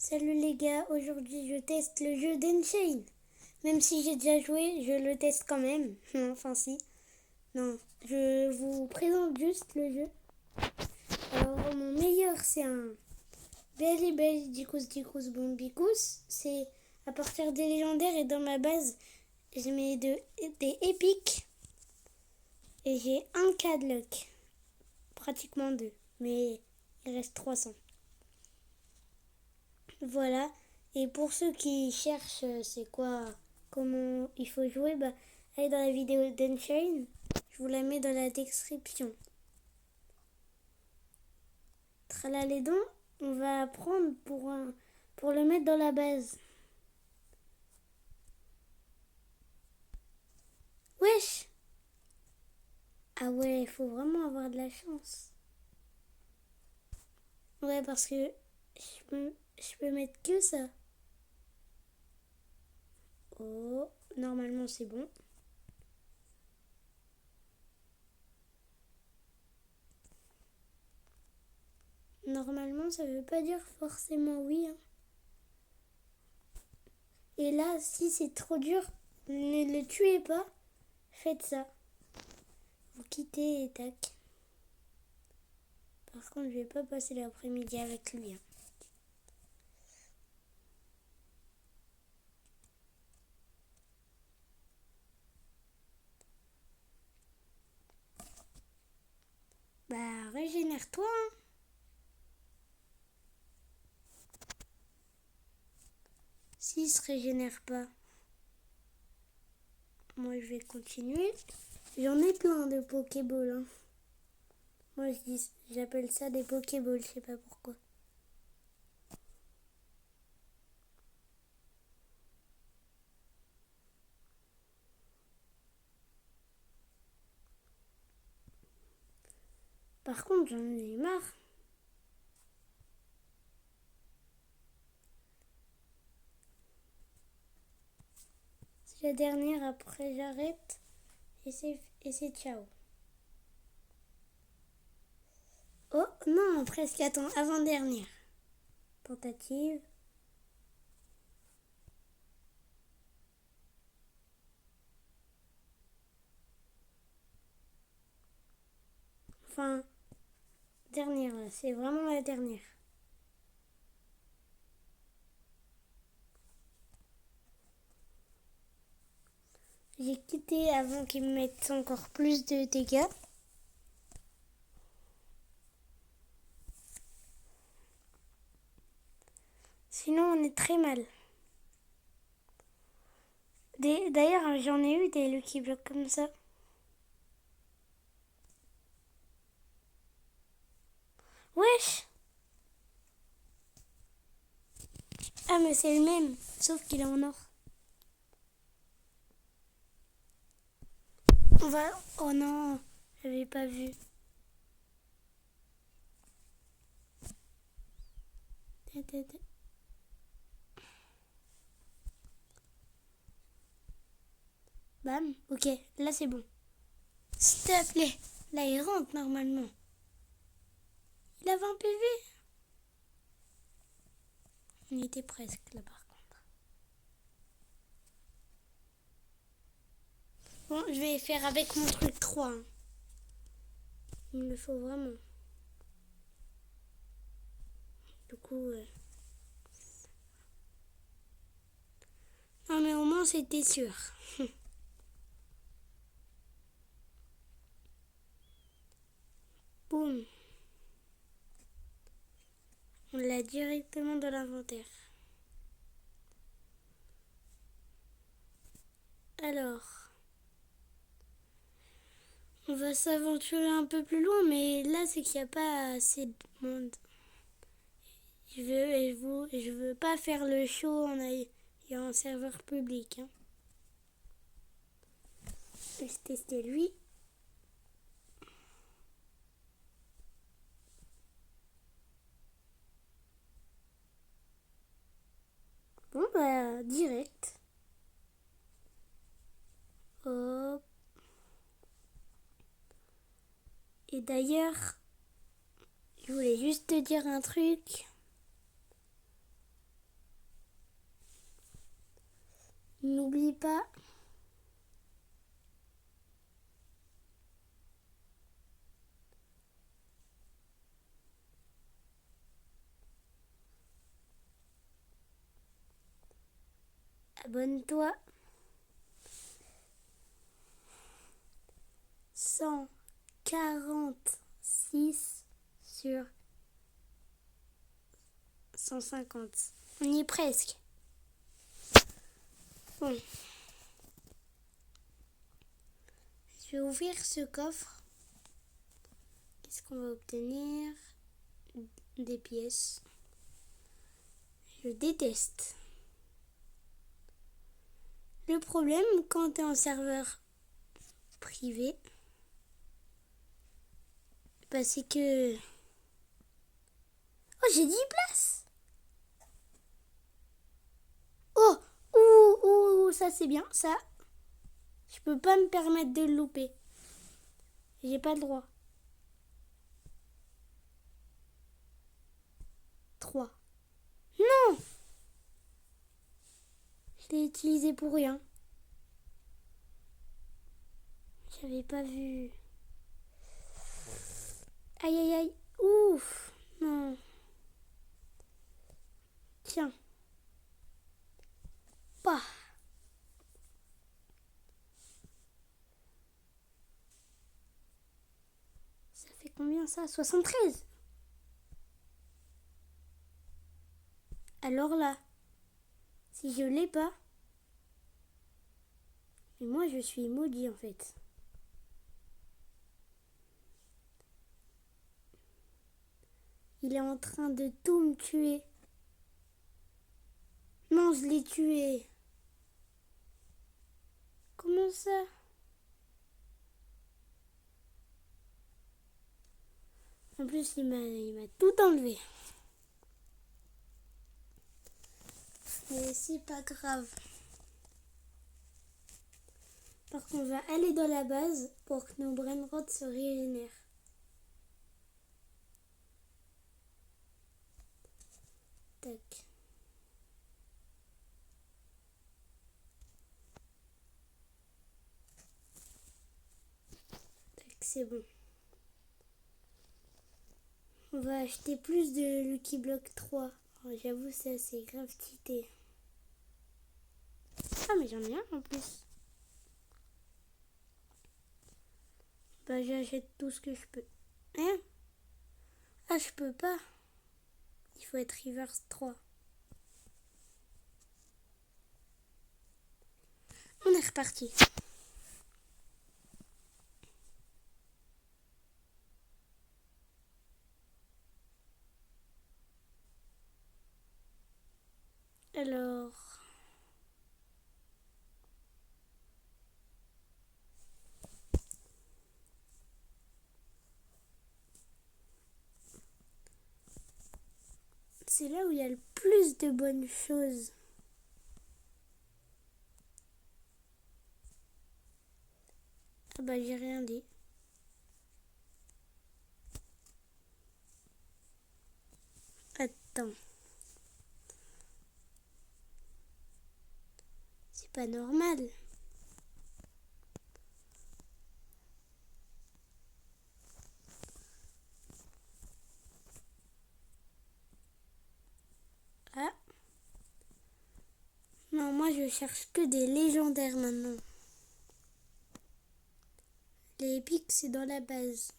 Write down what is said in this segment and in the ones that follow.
Salut les gars, aujourd'hui je teste le jeu d'Enchain. Même si j'ai déjà joué, je le teste quand même. Enfin si. Non, je vous présente juste le jeu. Alors mon meilleur c'est un Belly Belly Dicous Bombicous. C'est à partir des légendaires et dans ma base je mets des épiques. Et j'ai un cas de luck. Pratiquement deux. Mais il reste 300. Voilà. Et pour ceux qui cherchent c'est quoi, comment il faut jouer, allez dans la vidéo d'Enchain. Je vous la mets dans la description. Tralalédon, on va prendre pour le mettre dans la base. Wesh! Ah ouais, il faut vraiment avoir de la chance. Ouais, parce que je peux mettre que ça. Oh, normalement c'est bon. Normalement, ça veut pas dire forcément oui. Hein. Et là, si c'est trop dur, ne le tuez pas. Faites ça. Vous quittez et tac. Par contre, je vais pas passer l'après-midi avec lui. Hein. Régénère-toi. Hein. S'il se régénère pas, moi je vais continuer. J'en ai plein de Pokéballs. Hein. Moi j'appelle ça des Pokéballs, je sais pas pourquoi. Par contre, j'en ai marre. C'est la dernière, après j'arrête. Et c'est ciao. Oh non, presque. Attends, avant-dernière. Tentative. Enfin, dernière là, c'est vraiment la dernière. J'ai quitté avant qu'ils me mettent encore plus de dégâts. Sinon, on est très mal. D'ailleurs, j'en ai eu des Lucky Blocks comme ça. Wesh! Ah, mais c'est le même, sauf qu'il est en or. On va... Oh non, j'avais pas vu. Bam, ok, là c'est bon. S'il te plaît, là il rentre normalement. Il a 20 PV. On y était presque là par contre. Bon, je vais faire avec mon truc 3. Hein. Il me le faut vraiment. Du coup... Non mais au moins c'était sûr. Boum. On l'a directement dans l'inventaire. Alors, on va s'aventurer un peu plus loin, mais là c'est qu'il n'y a pas assez de monde. Je veux pas faire le show en ayant un serveur public. Hein. Je vais tester lui. Bon direct. Hop. Et d'ailleurs, je voulais juste te dire un truc. l'ai pas. Abonne-toi. 146 sur 150. On y est presque. Bon. Je vais ouvrir ce coffre. Qu'est-ce qu'on va obtenir? Des pièces. Je déteste. Le problème quand tu es en serveur privé, bah, c'est que... Oh, j'ai 10 places. Oh, ça c'est bien, ça. Je peux pas me permettre de le louper. J'ai pas le droit. 3. Non! Je l'ai utilisé pour rien. J'avais pas vu. Aïe aïe aïe. Ouf. Non. Tiens. Pas. Ça fait combien ça? 73. Alors là, si je l'ai pas, mais moi je suis maudit en fait. Il est en train de tout me tuer. Non, je l'ai tué. Comment ça? En plus, il m'a tout enlevé. Mais c'est pas grave. Par contre, on va aller dans la base pour que nos brainrots se régénèrent. Tac. Tac, c'est bon. On va acheter plus de Lucky Block 3. Oh, j'avoue, ça c'est grave cheaté. Ah, mais j'en ai un en plus. Bah, j'achète tout ce que je peux. Hein? Ah, je peux pas. Il faut être reverse 3. On est reparti. Alors... c'est là où il y a le plus de bonnes choses. Ah bah j'ai rien dit. Attends. C'est pas normal. Ah. Non, moi je cherche que des légendaires maintenant. Les épiques, c'est dans la base.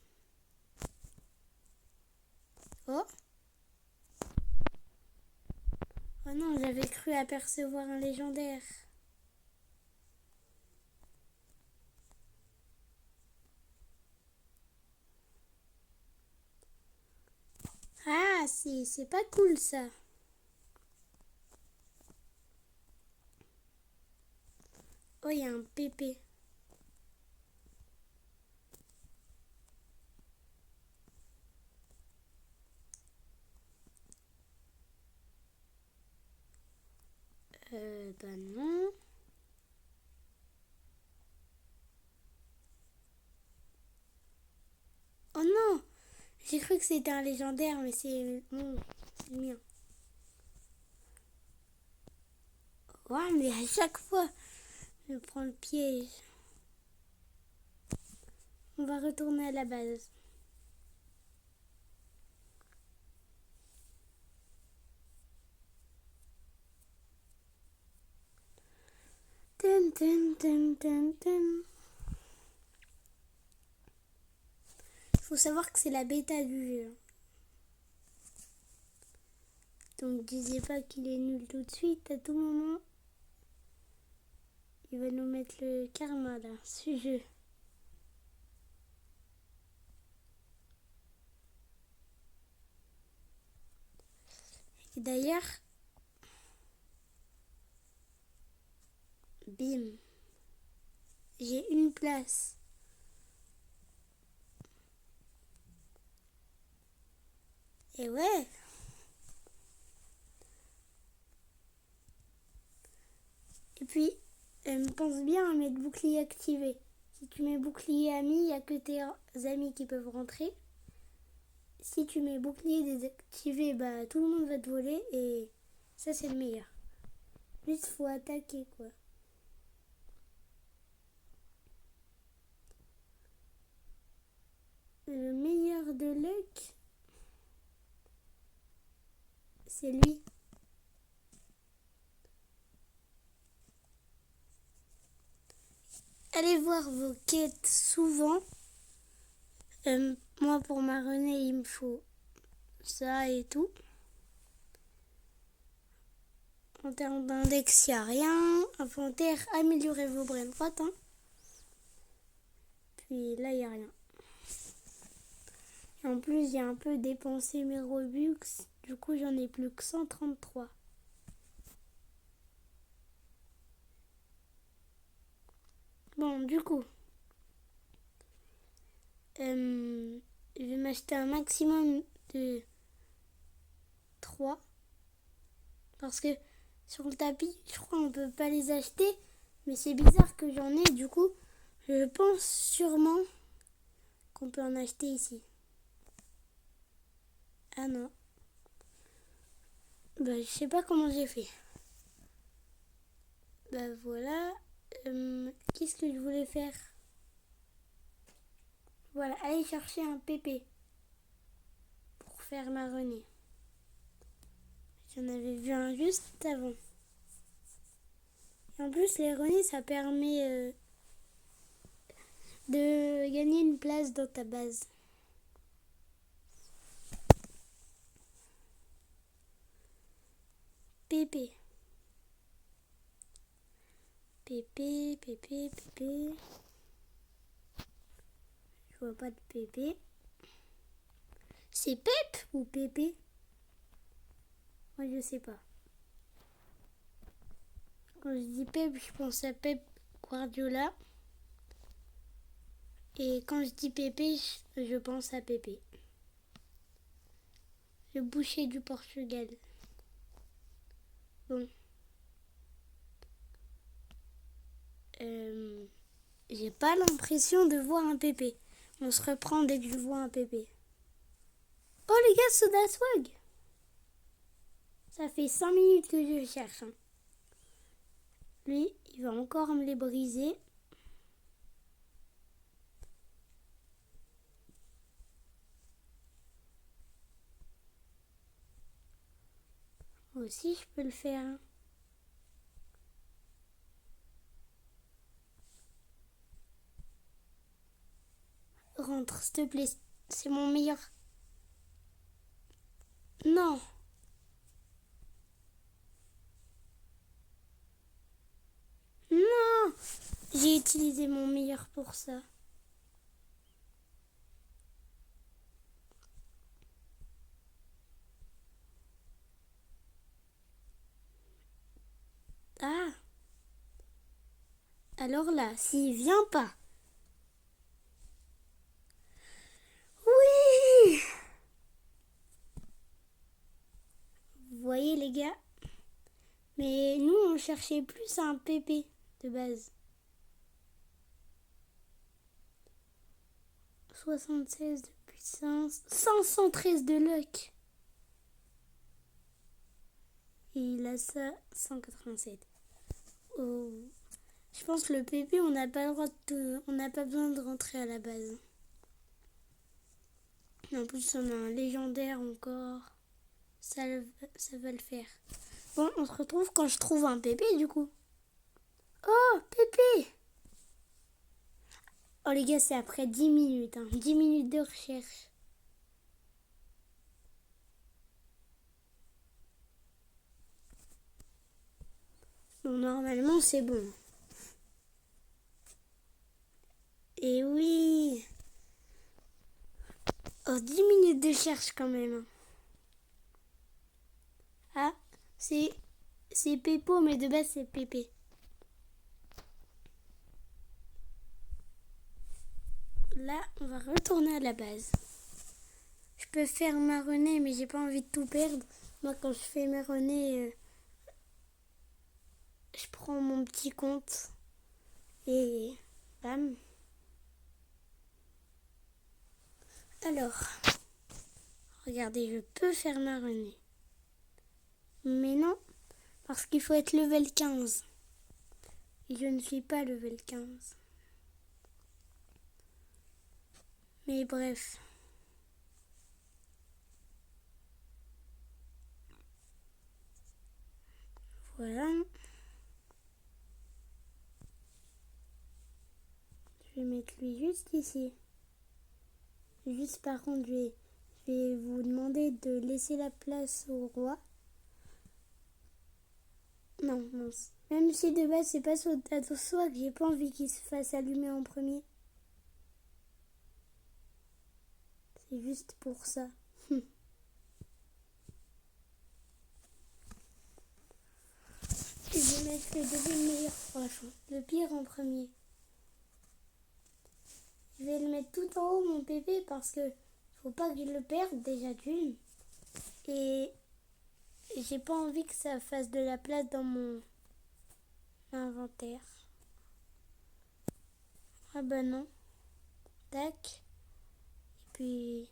Oh. Oh non, j'avais cru apercevoir un légendaire. Ah, c'est pas cool ça. Oh, il y a un pépé. Bah non. Oh non! J'ai cru que c'était un légendaire, mais c'est bon, c'est le mien. Ouais, mais à chaque fois, Je prends le piège. On va retourner à la base. Tin, tin, tin, tin, tin. Faut savoir que c'est la bêta du jeu. Donc disais pas qu'il est nul tout de suite. À tout moment, il va nous mettre le karma là, ce jeu. Et d'ailleurs, bim, j'ai une place. Et ouais. Et puis, pense bien à mettre bouclier activé. Si tu mets bouclier ami, il n'y a que tes amis qui peuvent rentrer. Si tu mets bouclier désactivé, bah tout le monde va te voler et ça c'est le meilleur. Juste faut attaquer quoi. Le meilleur de luck, c'est lui. Allez voir vos quêtes souvent. Moi pour ma Renée il me faut ça et tout. En termes d'index, il n'y a rien. Inventaire, améliorez vos brain rot. Hein. Puis là, il n'y a rien. Et en plus, j'ai un peu dépensé mes Robux. Du coup, j'en ai plus que 133. Bon, du coup, je vais m'acheter un maximum de 3. Parce que sur le tapis, je crois qu'on ne peut pas les acheter. Mais c'est bizarre que j'en ai. Du coup, je pense sûrement qu'on peut en acheter ici. Ah non. Bah, je sais pas comment j'ai fait. Bah voilà. Qu'est-ce que je voulais faire? Voilà, aller chercher un pépé pour faire ma Renée. J'en avais vu un juste avant. Et en plus, les Renées, ça permet de gagner une place dans ta base. Pépé. Pépé, pépé, pépé. Je vois pas de pépé. C'est Pep ou Pépé? Moi, je sais pas. Quand je dis Pep, je pense à Pep Guardiola. Et quand je dis Pépé, je pense à Pépé. Le boucher du Portugal. Bon. J'ai pas l'impression de voir un pépé. On se reprend dès que je vois un pépé. Oh les gars, Soda Swag! Ça fait 5 minutes que je cherche. Hein. Lui, il va encore me les briser. Moi aussi, je peux le faire. Hein. Rentre, s'il te plaît. C'est mon meilleur. Non. Non. J'ai utilisé mon meilleur pour ça. Ah. Alors là, s'il vient pas. Oui. Vous voyez les gars? Mais nous, on cherchait plus un pépé de base. 76 de puissance. 513 de luck. Et il a ça, 187. Oh. Je pense que le pépé, on n'a pas le droit on n'a pas besoin de rentrer à la base. En plus, on a un légendaire encore. Ça va le faire. Bon, on se retrouve quand je trouve un pépé du coup. Oh, pépé! Oh les gars, c'est après 10 minutes. 10 minutes de recherche. Bon, normalement, c'est bon. Et oui! Oh, 10 minutes de recherche quand même. Ah, c'est Pépé, mais de base, c'est Pépé. Là, on va retourner à la base. Je peux faire marronner, mais j'ai pas envie de tout perdre. Moi, quand je fais marronner, je prends mon petit compte et bam. Alors, regardez, je peux faire marronner. Mais non, parce qu'il faut être level 15. Et je ne suis pas level 15. Mais bref. Voilà. Je vais mettre lui juste ici. Juste par contre, je vais vous demander de laisser la place au roi. Non, mince. Même si de base c'est pas soit que j'ai pas envie qu'il se fasse allumer en premier. C'est juste pour ça. Je vais mettre le deuxième meilleur, franchement. Le pire en premier. Je vais le mettre tout en haut, mon pépé, parce que faut pas que je le perde déjà d'une. Et j'ai pas envie que ça fasse de la place dans mon inventaire. Ah bah non. Tac. Et puis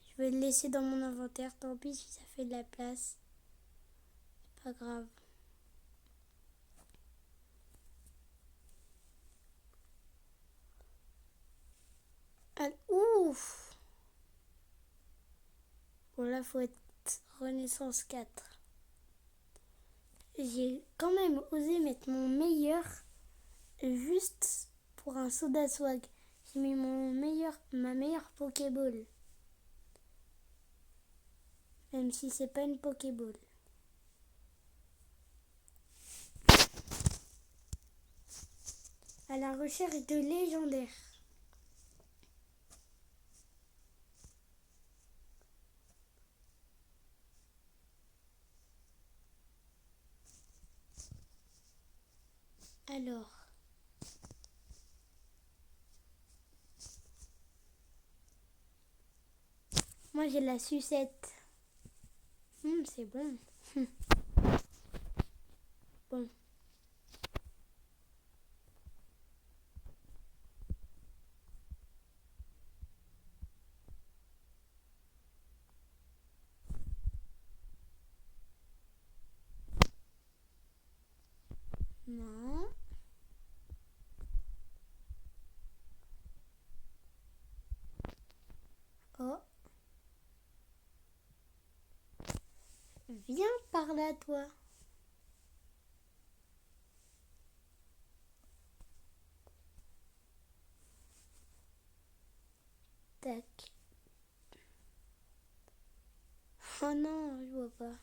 je vais le laisser dans mon inventaire. Tant pis si ça fait de la place. C'est pas grave. Ah, ouf. Bon là faut être Renaissance 4. J'ai quand même osé mettre mon meilleur juste pour un soda swag. J'ai mis ma meilleure Pokéball. Même si c'est pas une Pokéball. À la recherche de légendaires. Alors. Moi j'ai la sucette. C'est bon. Bon. Non. Oh. Viens par là, toi. Tac. Oh non, je vois pas.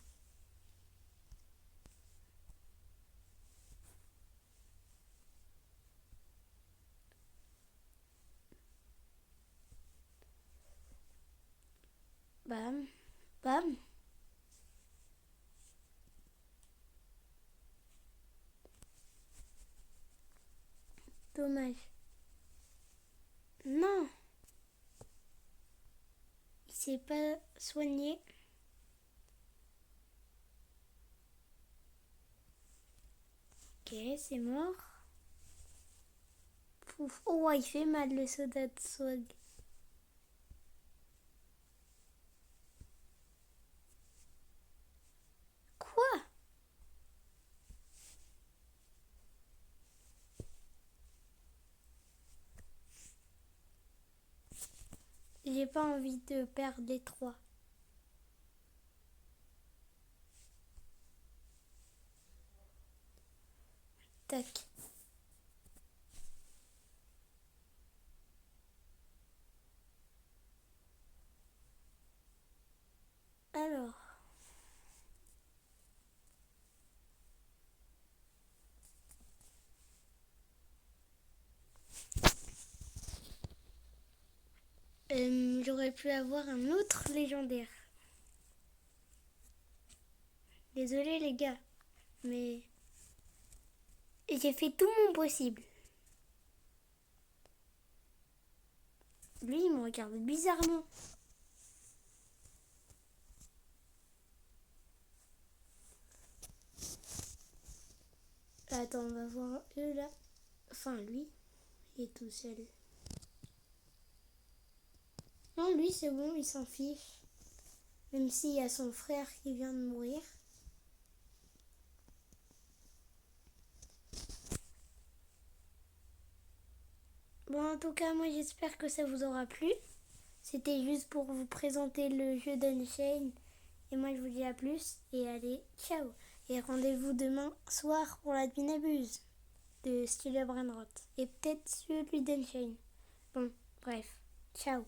Bam. Bam. Dommage. Non. Il s'est pas soigné. Ok, c'est mort. Pouf. Oh, il fait mal le soda de swag. Quoi? j'ai pas envie de perdre les 3. Tac. Alors. J'aurais pu avoir un autre légendaire. Désolé les gars, mais j'ai fait tout mon possible. Lui, il me regarde bizarrement. Attends, on va voir eux là. Enfin, lui, il est tout seul. Non, lui, c'est bon, il s'en fiche. Même s'il y a son frère qui vient de mourir. Bon, en tout cas, moi, j'espère que ça vous aura plu. C'était juste pour vous présenter le jeu d'Unchained. Et moi, je vous dis à plus. Et allez, ciao. Et rendez-vous demain soir pour la Binabuse de Steele Brainrot. Et peut-être celui d'Unchained. Bon, bref. Ciao.